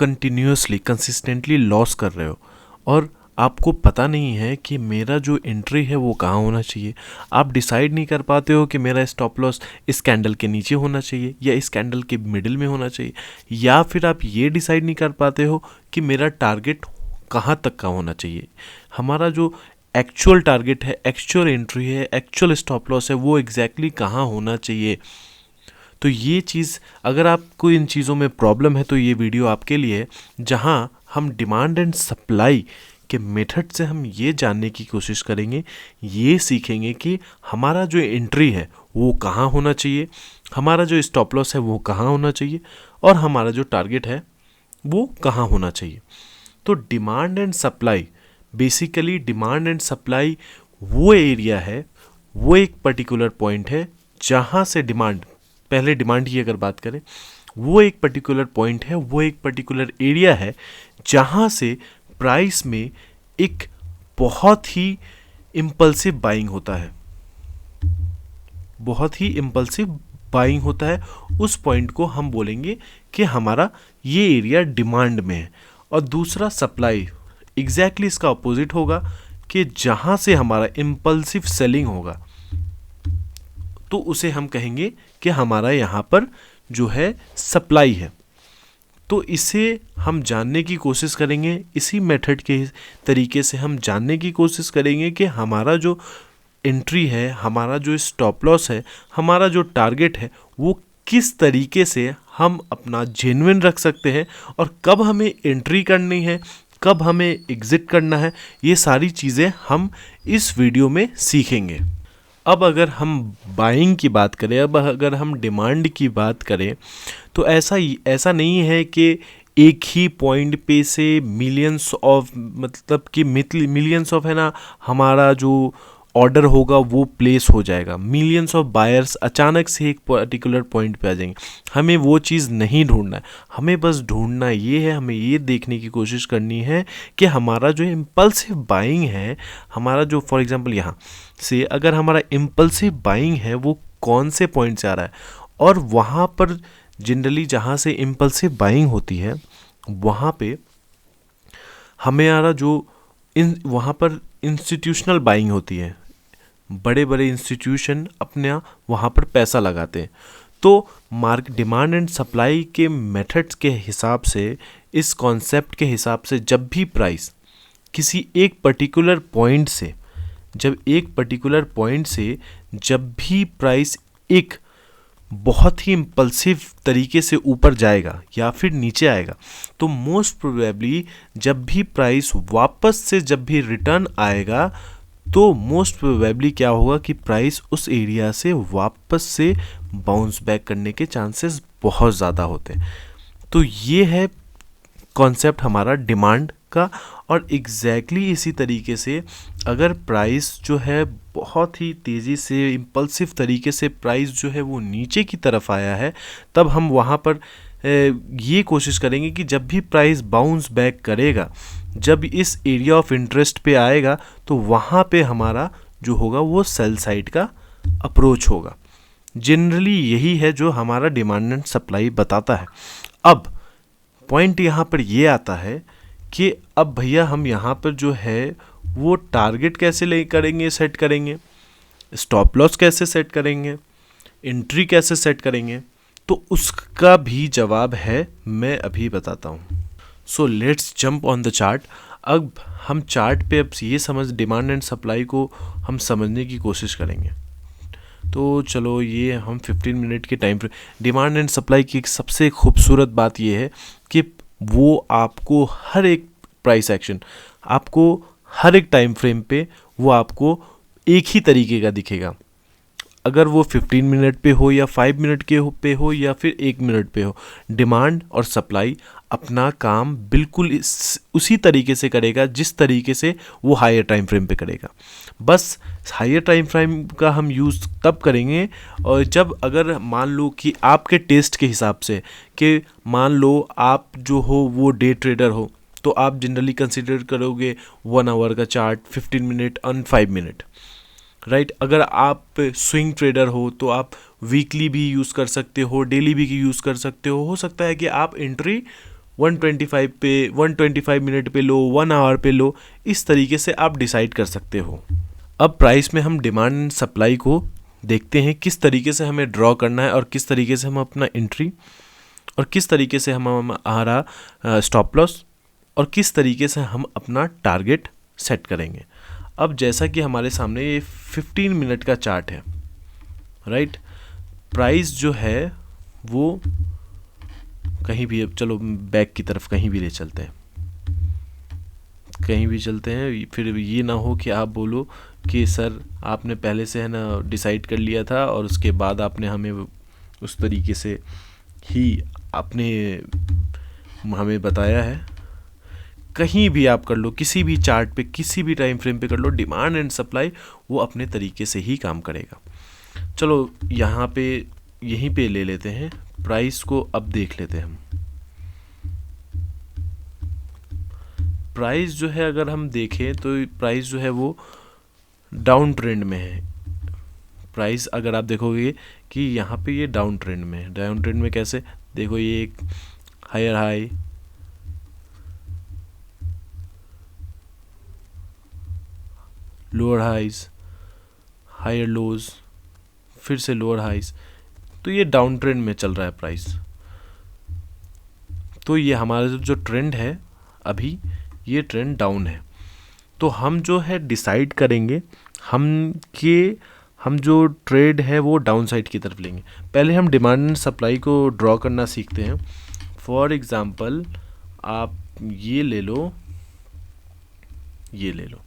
Continuously consistently loss कर रहे हो और आपको पता नहीं है कि मेरा जो एंट्री है वो कहाँ होना चाहिए। आप डिसाइड नहीं कर पाते हो कि मेरा स्टॉप लॉस इस कैंडल के नीचे होना चाहिए या इस कैंडल के मिडिल में होना चाहिए, या फिर आप ये डिसाइड नहीं कर पाते हो कि मेरा टारगेट कहाँ तक का होना चाहिए। हमारा जो एक्चुअल टारगेट है, एक्चुअल एंट्री है, एक्चुअल स्टॉप लॉस है, वो एग्जैक्टली कहाँ होना चाहिए। तो ये चीज़, अगर आपको इन चीज़ों में प्रॉब्लम है तो ये वीडियो आपके लिए है, जहाँ हम डिमांड एंड सप्लाई के मेथड से हम ये जानने की कोशिश करेंगे, ये सीखेंगे कि हमारा जो एंट्री है वो कहाँ होना चाहिए, हमारा जो स्टॉप लॉस है वो कहाँ होना चाहिए, और हमारा जो टारगेट है वो कहाँ होना चाहिए। तो demand and supply, basically demand and supply वो एरिया है, वो एक पर्टिकुलर पॉइंट है जहाँ से डिमांड, पहले डिमांड की अगर बात करें, वो एक पर्टिकुलर पॉइंट है, वो एक पर्टिकुलर एरिया है जहाँ से प्राइस में एक बहुत ही इम्पल्सिव बाइंग होता है, बहुत ही इम्पल्सिव बाइंग होता है। उस पॉइंट को हम बोलेंगे कि हमारा ये एरिया डिमांड में है। और दूसरा सप्लाई, एग्जैक्टली इसका अपोजिट होगा कि जहाँ से हमारा इम्पल्सिव सेलिंग होगा, तो उसे हम कहेंगे कि हमारा यहाँ पर जो है सप्लाई है। तो इसे हम जानने की कोशिश करेंगे, इसी मेथड के तरीके से हम जानने की कोशिश करेंगे कि हमारा जो एंट्री है, हमारा जो स्टॉप लॉस है, हमारा जो टारगेट है, वो किस तरीके से हम अपना जेन्युइन रख सकते हैं, और कब हमें एंट्री करनी है, कब हमें एग्ज़िट करना है, ये सारी चीज़ें हम इस वीडियो में सीखेंगे। अब अगर हम बाइंग की बात करें, अब अगर हम डिमांड की बात करें, तो ऐसा नहीं है कि एक ही पॉइंट पे से मिलियंस ऑफ, मतलब कि मिलियंस ऑफ है ना, हमारा जो ऑर्डर होगा वो प्लेस हो जाएगा, मिलियंस ऑफ बायर्स अचानक से एक पर्टिकुलर पॉइंट पे आ जाएंगे। हमें वो चीज़ नहीं ढूंढना है, हमें बस ढूंढना ये है, हमें ये देखने की कोशिश करनी है कि हमारा जो इम्पल्सिव बाइंग है, हमारा जो, फॉर एग्जांपल यहाँ से अगर हमारा इम्पल्सिव बाइंग है वो कौन से पॉइंट से आ रहा है, और वहाँ पर जनरली जहाँ से इम्पल्सिव बाइंग होती है वहाँ पे हमारा जो वहाँ पर इंस्टीट्यूशनल बाइंग होती है, बड़े बड़े इंस्टीट्यूशन अपने वहाँ पर पैसा लगाते हैं। तो डिमांड एंड सप्लाई के मेथड्स के हिसाब से, इस कॉन्सेप्ट के हिसाब से, जब भी प्राइस किसी एक पर्टिकुलर पॉइंट से, जब भी प्राइस एक बहुत ही इम्पल्सिव तरीके से ऊपर जाएगा या फिर नीचे आएगा, तो मोस्ट प्रोबेबली जब भी प्राइस वापस से जब भी रिटर्न आएगा, तो मोस्ट प्रोबेबली क्या होगा कि प्राइस उस एरिया से वापस से बाउंस बैक करने के चांसेस बहुत ज़्यादा होते हैं। तो ये है कॉन्सेप्ट हमारा डिमांड का। और एग्जैक्टली इसी तरीके से अगर प्राइस जो है बहुत ही तेज़ी से इम्पल्सिव तरीके से प्राइस जो है वो नीचे की तरफ आया है, तब हम वहाँ पर ये कोशिश करेंगे कि जब भी प्राइस बाउंस बैक करेगा, जब इस एरिया ऑफ इंटरेस्ट पे आएगा, तो वहाँ पे हमारा जो होगा वो सेल साइड का अप्रोच होगा। जनरली यही है जो हमारा डिमांड एंड सप्लाई बताता है। अब पॉइंट यहाँ पर ये आता है कि अब भैया हम यहाँ पर जो है वो टारगेट कैसे सेट करेंगे, स्टॉप लॉस कैसे सेट करेंगे, एंट्री कैसे सेट करेंगे, तो उसका भी जवाब है मैं अभी बताता हूँ। So let's jump on the chart. अब हम चार्ट पे अब ये डिमांड एंड सप्लाई को हम समझने की कोशिश करेंगे। तो चलो, ये हम 15 मिनट के time frame, demand and supply की एक सबसे खूबसूरत बात ये है कि वो आपको हर एक प्राइस एक्शन, आपको हर एक टाइम फ्रेम पे वो आपको एक ही तरीके का दिखेगा। अगर वो 15 मिनट पे हो या 5 मिनट के पे हो या फिर 1 मिनट पे हो, डिमांड और सप्लाई अपना काम बिल्कुल उसी तरीके से करेगा जिस तरीके से वो हायर टाइम फ्रेम पे करेगा। बस हायर टाइम फ्रेम का हम यूज़ तब करेंगे और जब, अगर मान लो कि आपके टेस्ट के हिसाब से, कि मान लो आप जो हो वो डे ट्रेडर हो, तो आप जनरली कंसिडर करोगे 1 आवर का चार्ट, 15 मिनट और 5 मिनट, राइट। अगर आप स्विंग ट्रेडर हो तो आप वीकली भी यूज़ कर सकते हो, डेली भी यूज़ कर सकते हो सकता है कि आप एंट्री 125 पे, 125 मिनट पे लो, 1 आवर पे लो, इस तरीके से आप डिसाइड कर सकते हो। अब प्राइस में हम डिमांड एंड सप्लाई को देखते हैं किस तरीके से हमें ड्रॉ करना है और किस तरीके से हम अपना एंट्री और किस तरीके से हम हमारा स्टॉप लॉस और किस तरीके से हम अपना टारगेट सेट करेंगे। अब जैसा कि हमारे सामने ये 15 मिनट का चार्ट है, राइट। प्राइस जो है वो कहीं भी, अब चलो बैक की तरफ कहीं भी ले चलते हैं, कहीं भी चलते हैं, फिर ये ना हो कि आप बोलो कि सर आपने पहले से है ना डिसाइड कर लिया था और उसके बाद आपने हमें उस तरीके से ही आपने हमें बताया है। कहीं भी आप कर लो, किसी भी चार्ट पे, किसी भी टाइम फ्रेम पे कर लो, डिमांड एंड सप्लाई वो अपने तरीके से ही काम करेगा। चलो यहाँ पे यहीं पे ले लेते हैं प्राइस को। अब देख लेते हैं हम प्राइस जो है, अगर हम देखें तो प्राइस जो है वो डाउन ट्रेंड में है। प्राइस अगर आप देखोगे कि यहाँ पे ये डाउन ट्रेंड में है। डाउन ट्रेंड में कैसे, देखो ये एक higher high, lower highs, higher lows, फिर से लोअर हाइज, तो ये डाउन ट्रेंड में चल रहा है प्राइस। तो ये हमारा जो ट्रेंड है अभी, ये ट्रेंड डाउन है। तो हम जो है डिसाइड करेंगे हम जो ट्रेड है वो डाउन साइड की तरफ लेंगे। पहले हम डिमांड एंड सप्लाई को ड्रॉ करना सीखते हैं। फॉर एग्जांपल आप ये ले लो, ये ले लो,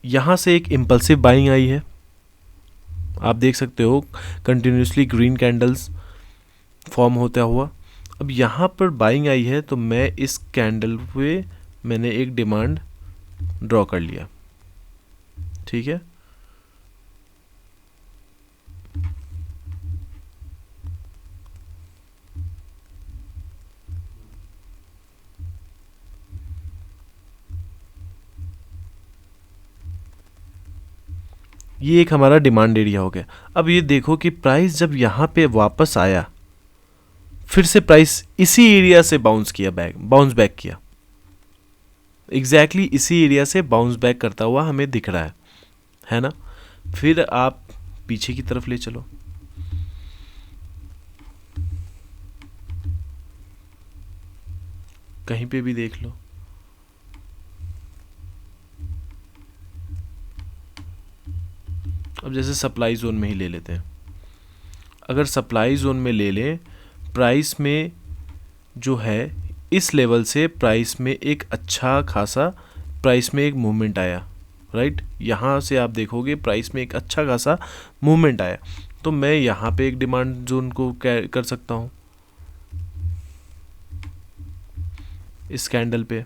यहाँ से एक इम्पल्सिव बाइंग आई है, आप देख सकते हो कंटिन्यूसली ग्रीन कैंडल्स फॉर्म होता हुआ। अब यहाँ पर बाइंग आई है तो मैं इस कैंडल पे मैंने एक डिमांड ड्रॉ कर लिया, ठीक है। ये एक हमारा डिमांड एरिया हो गया। अब ये देखो कि प्राइस जब यहाँ पे वापस आया, फिर से प्राइस इसी एरिया से बाउंस बैक किया, एग्जैक्टली इसी एरिया से बाउंस बैक करता हुआ हमें दिख रहा है ना। फिर आप पीछे की तरफ ले चलो, कहीं पे भी देख लो, अब जैसे सप्लाई जोन में ही ले लेते हैं। अगर सप्लाई जोन में ले लें, प्राइस में जो है इस लेवल से प्राइस में एक अच्छा खासा प्राइस में एक मूवमेंट आया, राइट। यहाँ से आप देखोगे प्राइस में एक अच्छा खासा मूवमेंट आया, तो मैं यहाँ पे एक डिमांड जोन को कर सकता हूँ इस कैंडल पे।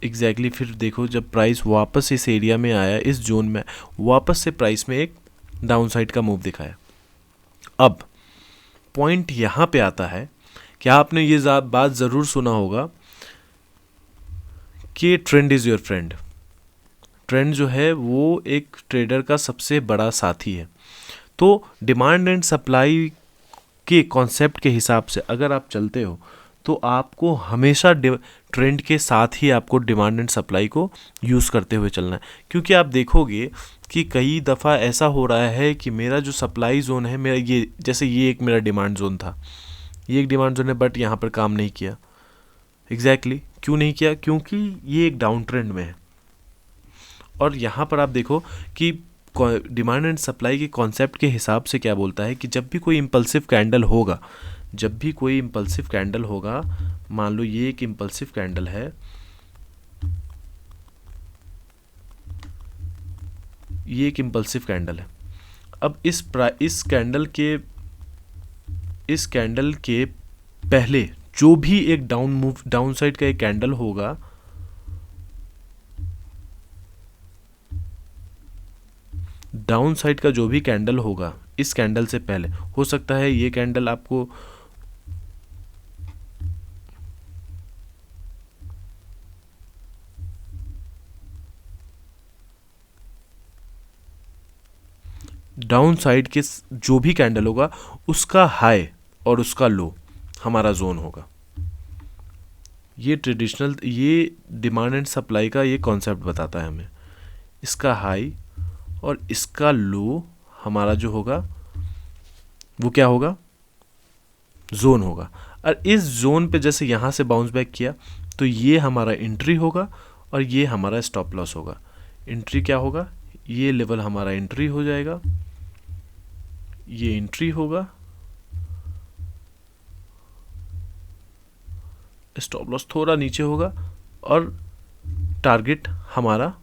एग्जैक्टली फिर देखो जब प्राइस वापस इस एरिया में आया, इस जोन में, वापस से प्राइस में एक डाउन साइड का मूव दिखाया। अब पॉइंट यहाँ पे आता है कि आपने ये बात ज़रूर सुना होगा कि trend is your friend. Trend जो है वो एक ट्रेडर का सबसे बड़ा साथी है। तो डिमांड एंड सप्लाई के कॉन्सेप्ट के हिसाब से अगर आप चलते हो तो आपको हमेशा ट्रेंड के साथ ही आपको डिमांड एंड सप्लाई को यूज़ करते हुए चलना है। क्योंकि आप देखोगे कि कई दफ़ा ऐसा हो रहा है कि मेरा जो सप्लाई जोन है, मेरा ये, जैसे ये एक मेरा डिमांड जोन था, ये एक डिमांड जोन है, बट यहाँ पर काम नहीं किया। एग्जैक्टली क्यों नहीं किया? क्योंकि ये एक डाउन ट्रेंड में है। और यहाँ पर आप देखो कि डिमांड एंड सप्लाई के कॉन्सेप्ट के हिसाब से क्या बोलता है कि जब भी कोई इम्पल्सिव कैंडल होगा, जब भी कोई इम्पल्सिव कैंडल होगा, मान लो ये एक इम्पल्सिव कैंडल है, ये एक इम्पल्सिव कैंडल है। अब इस कैंडल के पहले जो भी एक डाउन साइड का एक कैंडल होगा, डाउन साइड का जो भी कैंडल होगा इस कैंडल से पहले, हो सकता है ये कैंडल आपको डाउन साइड के जो भी कैंडल होगा उसका हाई और उसका लो हमारा जोन होगा। ये ट्रेडिशनल, ये डिमांड एंड सप्लाई का ये कॉन्सेप्ट बताता है हमें। इसका हाई और इसका लो हमारा जो होगा वो क्या होगा, जोन होगा। और इस जोन पे जैसे यहाँ से बाउंस बैक किया तो ये हमारा एंट्री होगा और ये हमारा स्टॉप लॉस होगा। एंट्री क्या होगा, ये लेवल हमारा एंट्री हो जाएगा, ये एंट्री होगा, स्टॉप लॉस थोड़ा नीचे होगा और टारगेट हमारा,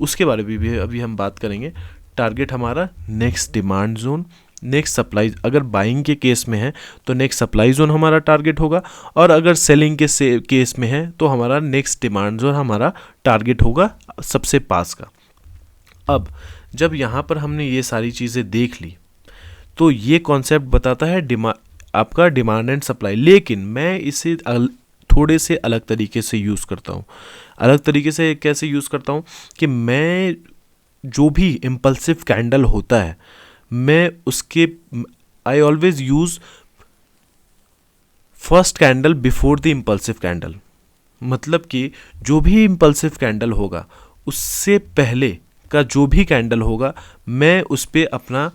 उसके बारे में भी अभी हम बात करेंगे। टारगेट हमारा next demand zone, next supply, अगर बाइंग के केस में है तो नेक्स्ट सप्लाई जोन हमारा टारगेट होगा, और अगर सेलिंग के केस में है तो हमारा नेक्स्ट डिमांड जोन हमारा टारगेट होगा सबसे पास का। अब जब यहाँ पर हमने ये सारी चीज़ें देख ली तो ये कॉन्सेप्ट बताता है आपका डिमांड एंड सप्लाई, लेकिन मैं इसे थोड़े से अलग तरीके से यूज़ करता हूँ। अलग तरीके से कैसे यूज़ करता हूँ कि मैं जो भी इम्पल्सिव कैंडल होता है मैं उसके I always use first candle before the impulsive candle. मतलब कि जो भी इम्पल्सिव कैंडल होगा उससे पहले का जो भी कैंडल होगा मैं उस पर अपना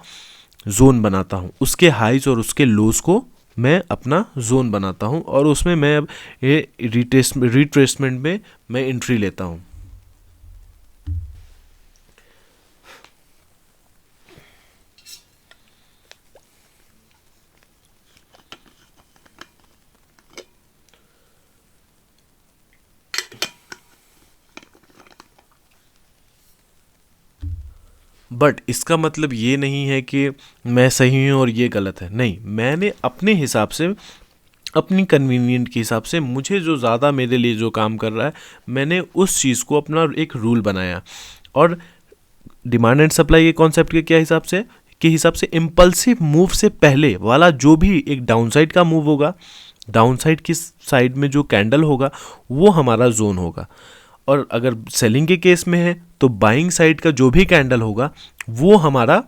जोन बनाता हूँ, उसके हाइज और उसके लोज को मैं अपना जोन बनाता हूँ, और उसमें मैं अब ये रिट्रेसमेंट में मैं एंट्री लेता हूँ। बट इसका मतलब ये नहीं है कि मैं सही हूँ और ये गलत है, नहीं, मैंने अपने हिसाब से, अपनी कन्वीनियंट के हिसाब से, मुझे जो ज़्यादा मेरे लिए जो काम कर रहा है मैंने उस चीज़ को अपना एक रूल बनाया। और डिमांड एंड सप्लाई के कॉन्सेप्ट के हिसाब से इम्पल्सिव मूव से पहले वाला जो भी एक डाउनसाइड का मूव होगा, डाउनसाइड की साइड में जो कैंडल होगा वो हमारा जोन होगा। और अगर सेलिंग के केस में है तो बाइंग साइड का जो भी कैंडल होगा वो हमारा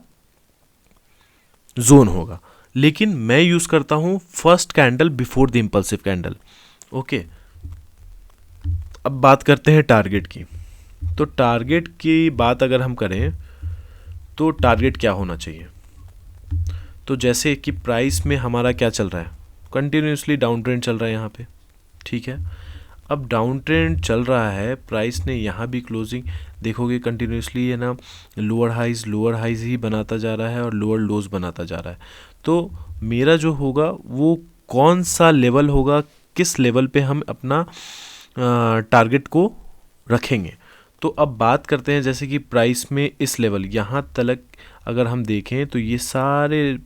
जोन होगा। लेकिन मैं यूज करता हूं first candle before the impulsive candle. Okay, अब बात करते हैं टारगेट की। तो टारगेट की बात अगर हम करें तो टारगेट क्या होना चाहिए, तो जैसे कि प्राइस में हमारा क्या चल रहा है, कंटिन्यूसली डाउन ट्रेंड चल रहा है यहाँ पे, ठीक है। अब डाउन ट्रेंड चल रहा है, प्राइस ने यहाँ भी क्लोजिंग देखोगे कंटिन्यूसली है ना, लोअर हाइज ही बनाता जा रहा है और लोअर लोज बनाता जा रहा है। तो मेरा जो होगा वो कौन सा लेवल होगा, किस लेवल पे हम अपना टारगेट को रखेंगे। तो अब बात करते हैं जैसे कि प्राइस में इस लेवल यहाँ तक अगर हम देखें तो ये सारे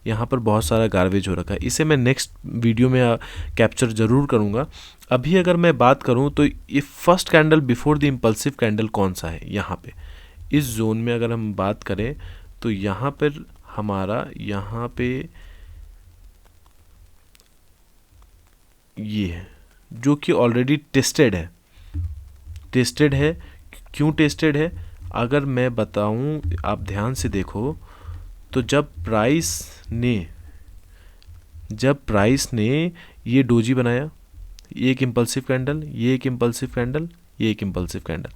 यहाँ पर बहुत सारा गार्बेज हो रखा है, इसे मैं नेक्स्ट वीडियो में कैप्चर ज़रूर करूँगा। अभी अगर मैं बात करूँ तो ये first candle before the impulsive candle कौन सा है, यहाँ पे इस जोन में अगर हम बात करें तो यहाँ पर हमारा यहाँ पे ये है जो कि ऑलरेडी टेस्टेड है। क्यों टेस्टेड है अगर मैं बताऊं, आप ध्यान से देखो तो जब प्राइस ने ये डोजी बनाया, ये एक इम्पल्सिव कैंडल, ये एक इम्पल्सिव कैंडल, ये एक इम्पल्सिव कैंडल,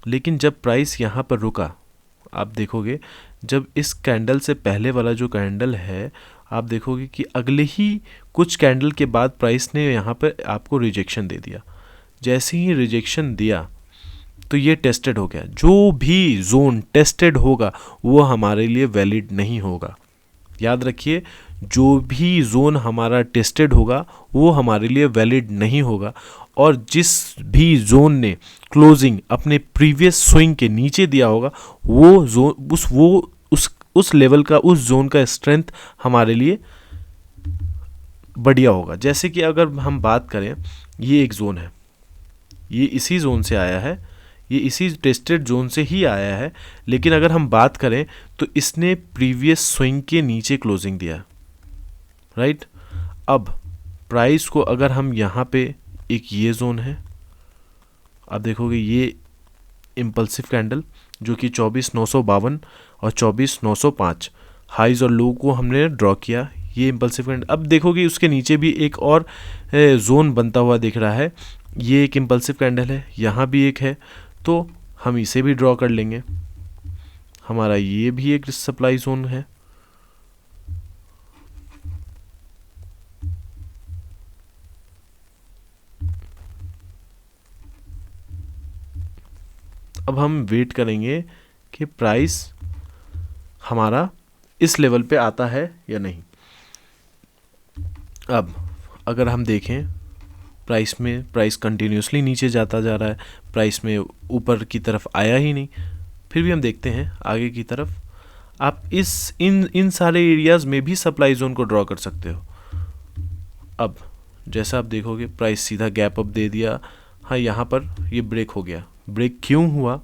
लेकिन जब प्राइस यहाँ पर रुका, आप देखोगे जब इस कैंडल से पहले वाला जो कैंडल है आप देखोगे कि अगले ही कुछ कैंडल के बाद प्राइस ने यहाँ पर आपको रिजेक्शन दे दिया। जैसे ही रिजेक्शन दिया तो ये टेस्टेड हो गया। जो भी जोन टेस्टेड होगा वो हमारे लिए वैलिड नहीं होगा। याद रखिए, जो भी जोन हमारा टेस्टेड होगा वो हमारे लिए वैलिड नहीं होगा। और जिस भी जोन ने क्लोजिंग अपने प्रीवियस स्विंग के नीचे दिया होगा वो जोन उस लेवल का, उस जोन का स्ट्रेंथ हमारे लिए बढ़िया होगा। जैसे कि अगर हम बात करें, ये एक जोन है, ये इसी जोन से आया है, ये इसी टेस्टेड जोन से ही आया है, लेकिन अगर हम बात करें तो इसने प्रीवियस स्विंग के नीचे क्लोजिंग दिया, राइट। अब प्राइस को अगर हम यहाँ पे, एक ये जोन है, आप देखोगे ये इम्पल्सिव कैंडल जो कि 24,952 और 24,905 हाइज और लो को हमने ड्रॉ किया। ये इम्पल्सिव कैंडल। अब देखोगे उसके नीचे भी एक और जोन बनता हुआ दिख रहा है, ये एक इम्पल्सिव कैंडल है, यहाँ भी एक है, तो हम इसे भी ड्रॉ कर लेंगे। हमारा ये भी एक सप्लाई जोन है। अब हम वेट करेंगे कि प्राइस हमारा इस लेवल पे आता है या नहीं। अब अगर हम देखें प्राइस कंटिन्यूसली नीचे जाता जा रहा है, प्राइस में ऊपर की तरफ आया ही नहीं। फिर भी हम देखते हैं आगे की तरफ। आप इन सारे एरियाज़ में भी सप्लाई जोन को ड्रॉ कर सकते हो। अब जैसा आप देखोगे प्राइस सीधा गैप अप दे दिया। हाँ, यहाँ पर ये ब्रेक हो गया। ब्रेक क्यों हुआ?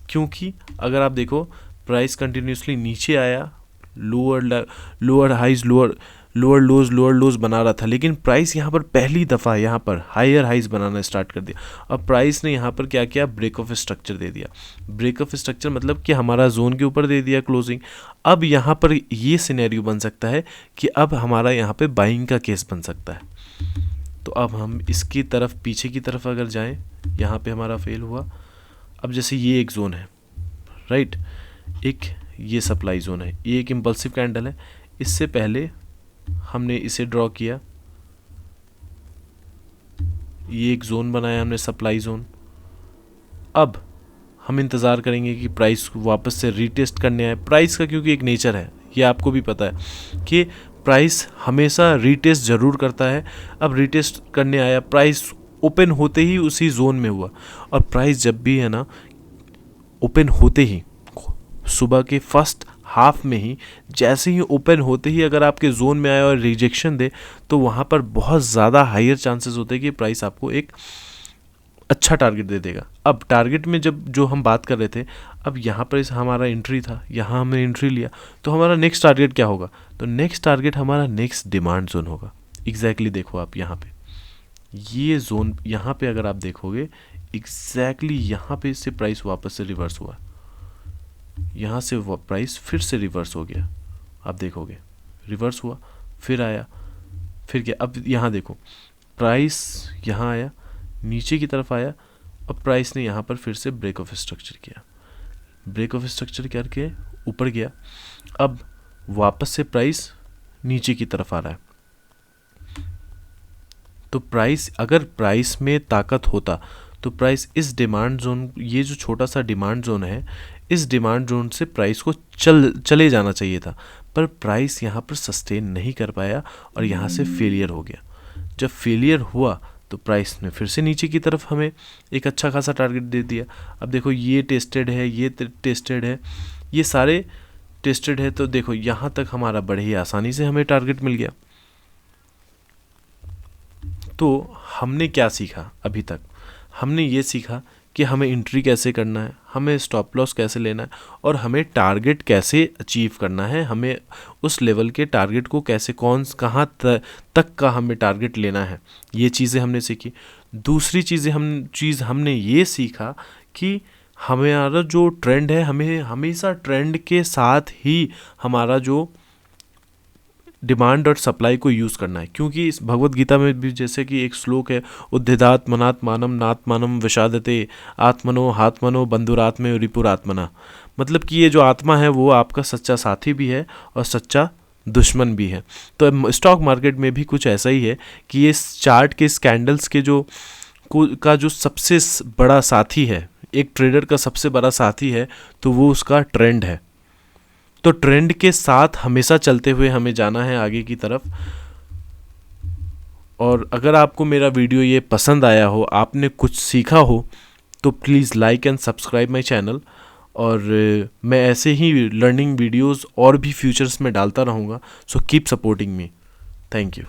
क्योंकि अगर आप देखो प्राइस कंटिन्यूसली नीचे आया, लोअर हाइज लोअर लोज बना रहा था, लेकिन प्राइस यहाँ पर पहली दफ़ा यहाँ पर हायर हाइज बनाना स्टार्ट कर दिया। अब प्राइस ने यहाँ पर क्या किया? ब्रेक ऑफ स्ट्रक्चर दे दिया। ब्रेक ऑफ स्ट्रक्चर मतलब कि हमारा जोन के ऊपर दे दिया क्लोजिंग। अब यहाँ पर ये सिनेरियो बन सकता है कि अब हमारा यहाँ पे बाइंग का केस बन सकता है। तो अब हम इसकी तरफ पीछे की तरफ अगर जाएं, यहाँ पे हमारा फेल हुआ। अब जैसे ये एक जोन है, राइट, एक ये सप्लाई जोन है, ये एक इम्पल्सिव कैंडल है। इससे पहले हमने इसे ड्रॉ किया, ये एक जोन बनाया हमने सप्लाई जोन। अब हम इंतज़ार करेंगे कि प्राइस वापस से रीटेस्ट करने आए। प्राइस का क्योंकि एक नेचर है, ये आपको भी पता है कि प्राइस हमेशा रीटेस्ट ज़रूर करता है। अब रीटेस्ट करने आया, प्राइस ओपन होते ही उसी जोन में हुआ। और प्राइस जब भी है ना ओपन होते ही सुबह के फर्स्ट हाफ में ही जैसे ही ओपन होते ही अगर आपके जोन में आए और रिजेक्शन दे, तो वहाँ पर बहुत ज़्यादा हायर चांसेस होते हैं कि प्राइस आपको एक अच्छा टारगेट दे देगा। अब टारगेट में जब जो हम बात कर रहे थे, अब यहाँ पर हमारा एंट्री था, यहाँ हमने एंट्री लिया, तो हमारा नेक्स्ट टारगेट क्या होगा? तो नेक्स्ट टारगेट हमारा नेक्स्ट डिमांड जोन होगा। एग्जैक्टली देखो आप यहाँ पे ये जोन, यहाँ पे अगर आप देखोगे एग्जैक्टली यहाँ पे इससे प्राइस वापस से रिवर्स हुआ, यहाँ से प्राइस फिर से रिवर्स हो गया। आप देखोगे रिवर्स हुआ, फिर आया, फिर क्या? अब यहाँ देखो प्राइस यहाँ आया, नीचे की तरफ आया, अब प्राइस ने यहाँ पर फिर से ब्रेक ऑफ स्ट्रक्चर किया, ब्रेक ऑफ स्ट्रक्चर करके ऊपर गया। अब वापस से प्राइस नीचे की तरफ आ रहा है। तो प्राइस, अगर प्राइस में ताकत होता तो प्राइस इस डिमांड जोन, ये जो छोटा सा डिमांड जोन है, इस डिमांड जोन से प्राइस को चले जाना चाहिए था, पर प्राइस यहाँ पर सस्टेन नहीं कर पाया और यहाँ से फेलियर हो गया। जब फेलियर हुआ तो प्राइस ने फिर से नीचे की तरफ हमें एक अच्छा खासा टारगेट दे दिया। अब देखो ये टेस्टेड है, ये टेस्टेड है, ये सारे टेस्टेड है, तो देखो यहाँ तक हमारा बड़े ही आसानी से हमें टारगेट मिल गया। तो हमने क्या सीखा अभी तक? हमने ये सीखा कि हमें एंट्री कैसे करना है, हमें स्टॉप लॉस कैसे लेना है, और हमें टारगेट कैसे अचीव करना है, हमें उस लेवल के टारगेट को कैसे कहाँ तक का हमें टारगेट लेना है। ये चीज़ें हमने सीखी। दूसरी चीज़ हमने ये सीखा कि हमारा जो ट्रेंड है, हमें हमेशा ट्रेंड के साथ ही हमारा जो डिमांड और सप्लाई को यूज़ करना है। क्योंकि इस भगवत गीता में भी जैसे कि एक श्लोक है, उद्धिदात्मनात्मानम नात्मानम विषादते आत्मनो हात्मनो बंधुरात्मे रिपुरात्मना। मतलब कि ये जो आत्मा है वो आपका सच्चा साथी भी है और सच्चा दुश्मन भी है। तो स्टॉक मार्केट में भी कुछ ऐसा ही है कि ये चार्ट के स्कैंडल्स के जो सबसे बड़ा साथी है, एक ट्रेडर का सबसे बड़ा साथी है, तो वो उसका ट्रेंड है। तो ट्रेंड के साथ हमेशा चलते हुए हमें जाना है आगे की तरफ। और अगर आपको मेरा वीडियो ये पसंद आया हो, आपने कुछ सीखा हो, तो please like and subscribe my channel. और मैं ऐसे ही लर्निंग वीडियोस और भी फ्यूचर्स में डालता रहूँगा। So keep supporting me. Thank you.